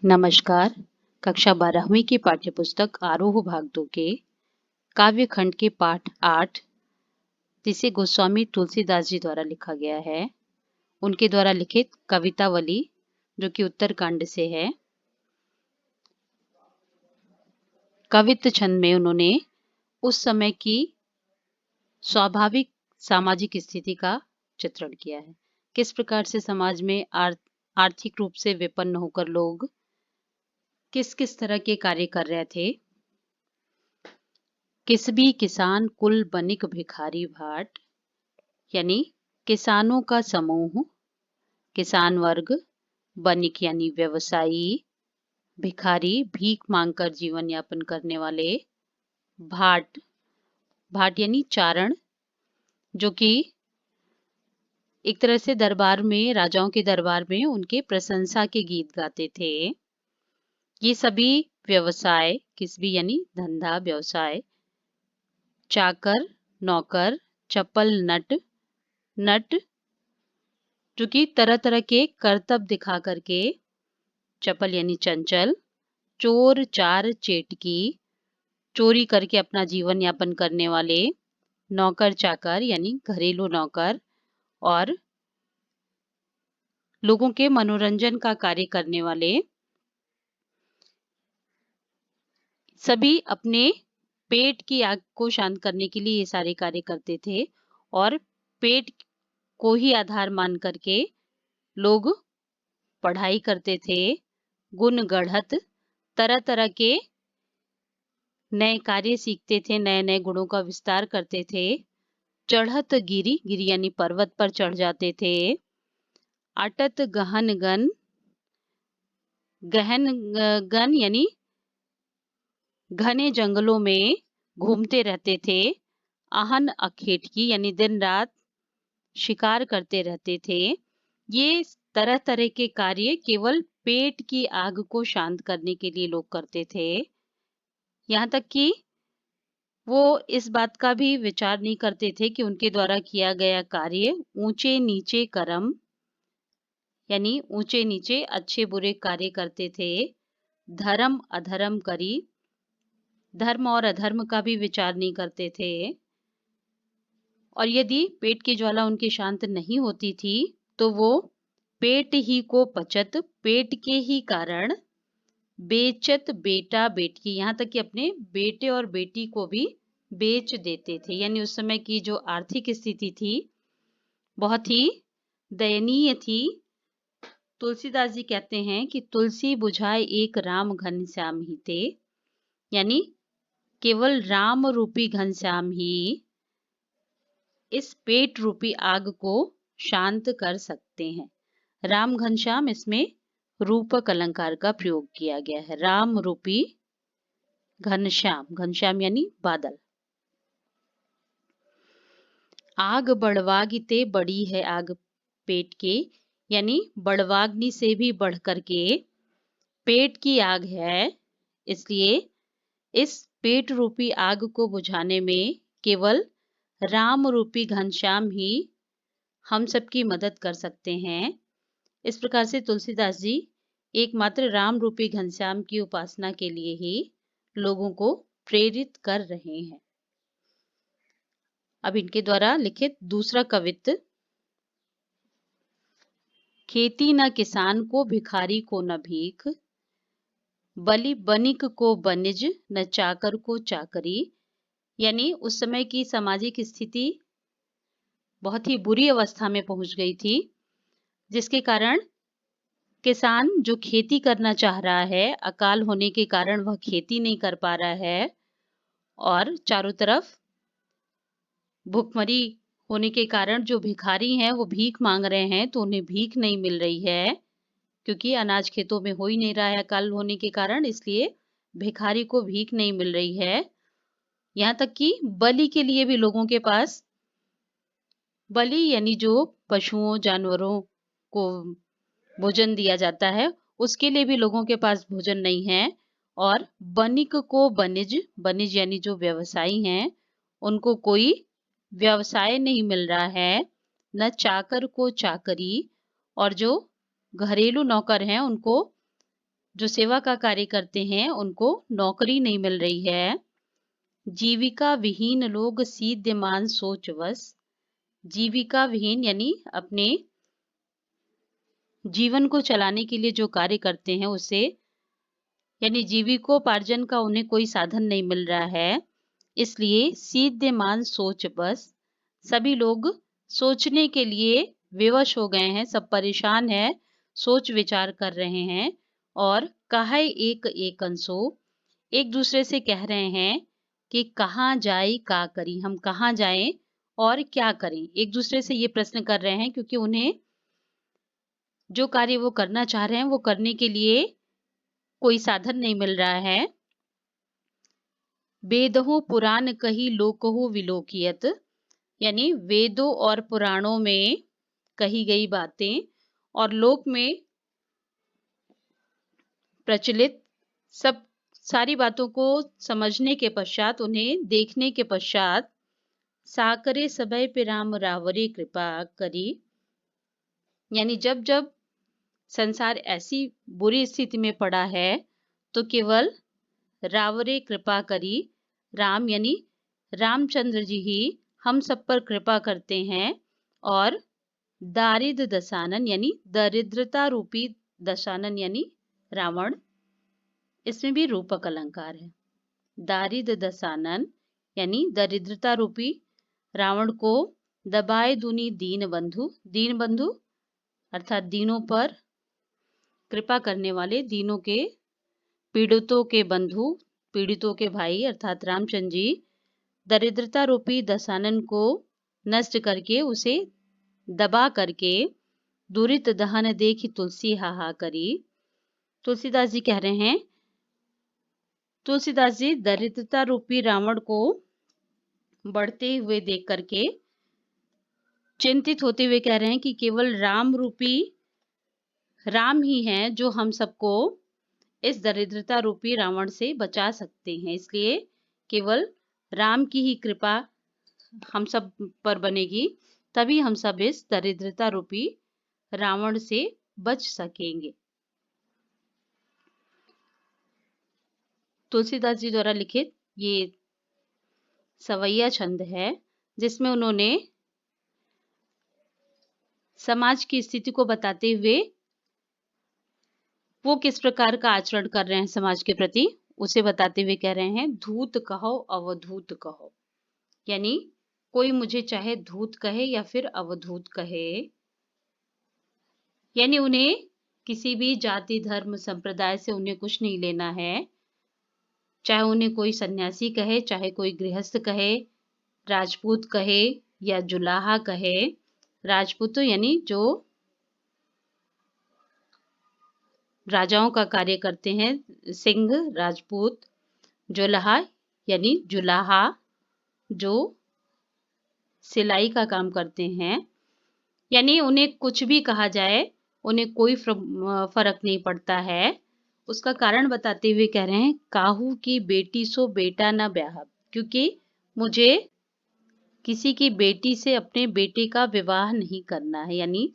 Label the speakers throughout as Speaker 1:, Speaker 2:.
Speaker 1: नमस्कार। कक्षा 12वीं की पाठ्यपुस्तक आरोह भाग 2 के काव्य खंड के पाठ 8 जिसे गोस्वामी तुलसीदास जी द्वारा लिखा गया है, उनके द्वारा लिखित कवितावली जो कि उत्तरकांड से है। कवित्त छंद में उन्होंने उस समय की स्वाभाविक सामाजिक स्थिति का चित्रण किया है। किस प्रकार से समाज में आर्थिक रूप से विपन्न होकर लोग किस किस तरह के कार्य कर रहे थे। किसबी किसान कुल बनिक भिखारी भाट, यानी किसानों का समूह, किसान वर्ग, बनिक यानी व्यवसायी, भिखारी भीख मांगकर जीवन यापन करने वाले, भाट भाट यानी चारण, जो कि एक तरह से दरबार में, राजाओं के दरबार में उनके प्रशंसा के गीत गाते थे। ये सभी व्यवसाय, किसबी यानी धंधा व्यवसाय, चाकर नौकर, चपल नट जो कि तरह तरह के करतब दिखा करके, चपल यानी चंचल, चोर चार चेटकी, चोरी करके अपना जीवन यापन करने वाले, नौकर चाकर यानी घरेलू नौकर, और लोगों के मनोरंजन का कार्य करने वाले, सभी अपने पेट की आग को शांत करने के लिए ये सारे कार्य करते थे। और पेट को ही आधार मान करके लोग पढ़ाई करते थे, गुण गढ़त, तरह तरह के नए कार्य सीखते थे, नए नए गुणों का विस्तार करते थे। चढ़त गिरी, गिरी यानी पर्वत पर चढ़ जाते थे। अटत गहन गन, गहन गन यानी घने जंगलों में घूमते रहते थे। आहन अखेटकी यानी दिन रात शिकार करते रहते थे। ये तरह तरह के कार्य केवल पेट की आग को शांत करने के लिए लोग करते थे। यहाँ तक कि वो इस बात का भी विचार नहीं करते थे कि उनके द्वारा किया गया कार्य ऊंचे नीचे कर्म, यानी ऊंचे नीचे अच्छे बुरे कार्य करते थे। धर्म अधर्म करी, धर्म और अधर्म का भी विचार नहीं करते थे। और यदि पेट की ज्वाला उनकी शांत नहीं होती थी तो वो पेट ही को पचत, पेट के ही कारण बेचत बेटा बेटकी, यहाँ तक कि अपने बेटे और बेटी को भी बेच देते थे। यानी उस समय की जो आर्थिक स्थिति थी बहुत ही दयनीय थी। तुलसीदास जी कहते हैं कि तुलसी बुझाए एक राम घनश्याम ही थे, यानी केवल राम रूपी घनश्याम ही इस पेट रूपी आग को शांत कर सकते हैं। राम घनश्याम, इसमें रूपक अलंकार का प्रयोग किया गया है। राम रूपी घनश्याम, घनश्याम यानी बादल। आग बड़वागिते, बड़ी है आग पेट के, यानी बड़वाग्नि से भी बढ़ करके पेट की आग है। इसलिए इस पेट रूपी आग को बुझाने में केवल राम रूपी घनश्याम ही हम सबकी मदद कर सकते हैं। इस प्रकार से तुलसीदास जी एकमात्र राम रूपी घनश्याम की उपासना के लिए ही लोगों को प्रेरित कर रहे हैं। अब इनके द्वारा लिखित दूसरा कवित्त। खेती न किसान को, भिखारी को न भीख, बलि बनिक को बनिज, न चाकर को चाकरी, यानी उस समय की सामाजिक स्थिति बहुत ही बुरी अवस्था में पहुंच गई थी, जिसके कारण किसान जो खेती करना चाह रहा है, अकाल होने के कारण वह खेती नहीं कर पा रहा है, और चारों तरफ भुखमरी होने के कारण जो भिखारी हैं वो भीख मांग रहे हैं, तो उन्हें भीख नहीं मिल रही है, क्योंकि अनाज खेतों में हो ही नहीं रहा है अकाल होने के कारण, इसलिए भिखारी को भीख नहीं मिल रही है। यहाँ तक कि बलि के लिए भी लोगों के पास, बलि यानी जो पशुओं जानवरों को भोजन दिया जाता है, उसके लिए भी लोगों के पास भोजन नहीं है। और बनिक को बनिज, बनिज यानी जो व्यवसायी हैं, उनको कोई व्यवसाय नहीं मिल रहा है। न चाकर को चाकरी, और जो घरेलू नौकर हैं उनको जो सेवा का कार्य करते हैं उनको नौकरी नहीं मिल रही है। जीविका विहीन लोग सीध्यमान सोच वश। जीविका विहीन यानी अपने जीवन को चलाने के लिए जो कार्य करते हैं उसे यानी जीविकोपार्जन का उन्हें कोई साधन नहीं मिल रहा है, इसलिए सीध्यमान सोच बस सभी लोग सोचने के लिए विवश हो गए हैं, सब परेशान हैं, सोच विचार कर रहे हैं और कहे एक एक अंसो एक दूसरे से कह रहे हैं कि कहाँ जाए का करी, हम कहाँ जाएं और क्या करें। एक दूसरे से ये प्रश्न कर रहे हैं क्योंकि उन्हें जो कार्य वो करना चाह रहे हैं वो करने के लिए कोई साधन नहीं मिल रहा है। वेदहु पुराण कही लोकहु विलोकियत यानी वेदों और पुराणों में कही गई बातें और लोक में प्रचलित सब सारी बातों को समझने के पश्चात, उन्हें देखने के पश्चात साकरे सबय पे राम रावरे कृपा करी यानी जब जब संसार ऐसी बुरी स्थिति में पड़ा है तो केवल रावरे कृपा करी, राम यानी रामचंद्र जी ही हम सब पर कृपा करते हैं और दारिद्र दशानन यानी दरिद्रता रूपी दशानन यानी रावण, इसमें भी रूपक अलंकार है। दारिद्र दशानन यानी दरिद्रता रूपी रावण को दबाए दुनी दीन बंधु, दीन बंधु अर्थात दीनों पर कृपा करने वाले, दीनों के पीड़ितों के बंधु, पीड़ितों के भाई अर्थात रामचंद्र जी दरिद्रता रूपी दशानन को नष्ट करके उसे दबा करके दुरित दहन देखी तुलसी हाहा करी। तुलसीदास जी कह रहे हैं, तुलसीदास जी दरिद्रता रूपी रावण को बढ़ते हुए देख करके चिंतित होते हुए कह रहे हैं कि केवल राम रूपी राम ही हैं जो हम सबको इस दरिद्रता रूपी रावण से बचा सकते हैं, इसलिए केवल राम की ही कृपा हम सब पर बनेगी, तभी हम सब इस दरिद्रता रूपी रावण से बच सकेंगे। तुलसीदास जी द्वारा लिखित ये सवैया छंद है जिसमें उन्होंने समाज की स्थिति को बताते हुए वो किस प्रकार का आचरण कर रहे हैं समाज के प्रति उसे बताते हुए कह रहे हैं, धूत कहो अवधूत कहो यानी कोई मुझे चाहे धूत कहे या फिर अवधूत कहे, यानी उन्हें किसी भी जाति धर्म संप्रदाय से उन्हें कुछ नहीं लेना है, चाहे उन्हें कोई सन्यासी कहे, चाहे कोई गृहस्थ कहे, राजपूत कहे या जुलाहा कहे। राजपूत यानी जो राजाओं का कार्य करते हैं, सिंह राजपूत, जुलाहा यानी जुलाहा जो सिलाई का काम करते हैं, यानी उन्हें कुछ भी कहा जाए उन्हें कोई फर्क नहीं पड़ता है। उसका कारण बताते हुए कह रहे हैं, काहू की बेटी सो बेटा ना ब्याह, क्योंकि मुझे किसी की बेटी से अपने बेटे का विवाह नहीं करना है, यानी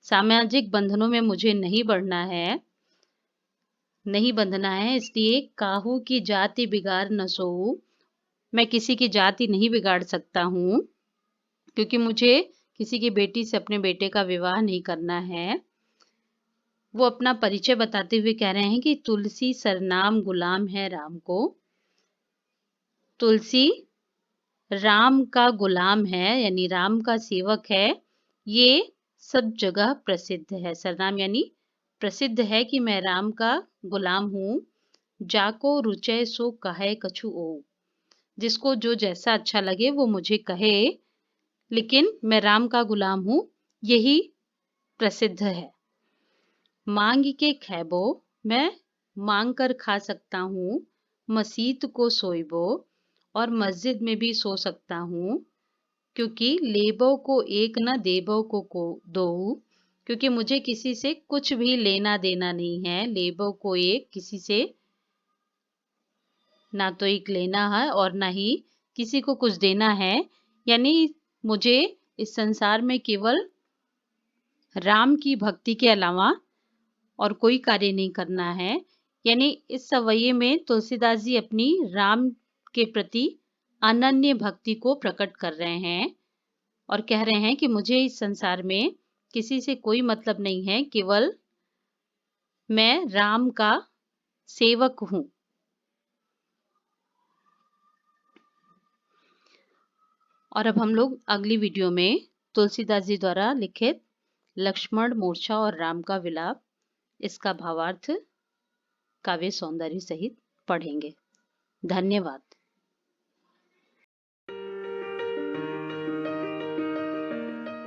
Speaker 1: सामाजिक बंधनों में मुझे नहीं बढ़ना है, नहीं बंधना है, इसलिए काहू की जाति बिगाड़ न सोऊं, मैं किसी की जाति नहीं बिगाड़ सकता हूँ क्योंकि मुझे किसी की बेटी से अपने बेटे का विवाह नहीं करना है। वो अपना परिचय बताते हुए कह रहे हैं कि तुलसी सरनाम गुलाम है राम को, तुलसी राम का गुलाम है यानी राम का सेवक है, ये सब जगह प्रसिद्ध है। सरनाम यानी प्रसिद्ध है कि मैं राम का गुलाम हूँ। जाको रुचय सो कहे कछु ओ, जिसको जो जैसा अच्छा लगे वो मुझे कहे, लेकिन मैं राम का गुलाम हूँ, यही प्रसिद्ध है। मांग के खैबो, मैं मांग कर खा सकता हूँ, मसीत को सोइबो और मस्जिद में भी सो सकता हूँ, क्योंकि लेबो को एक न देबो को दो, क्योंकि मुझे किसी से कुछ भी लेना देना नहीं है। लेबो को एक, किसी से ना तो एक लेना है और ना ही किसी को कुछ देना है, यानी मुझे इस संसार में केवल राम की भक्ति के अलावा और कोई कार्य नहीं करना है, यानी इस सवैये में तुलसीदास जी अपनी राम के प्रति अनन्य भक्ति को प्रकट कर रहे हैं और कह रहे हैं कि मुझे इस संसार में किसी से कोई मतलब नहीं है, केवल मैं राम का सेवक हूँ। और अब हम लोग अगली वीडियो में तुलसीदास जी द्वारा लिखित लक्ष्मण मूर्छा और राम का विलाप, इसका भावार्थ काव्य सौंदर्य सहित पढ़ेंगे। धन्यवाद।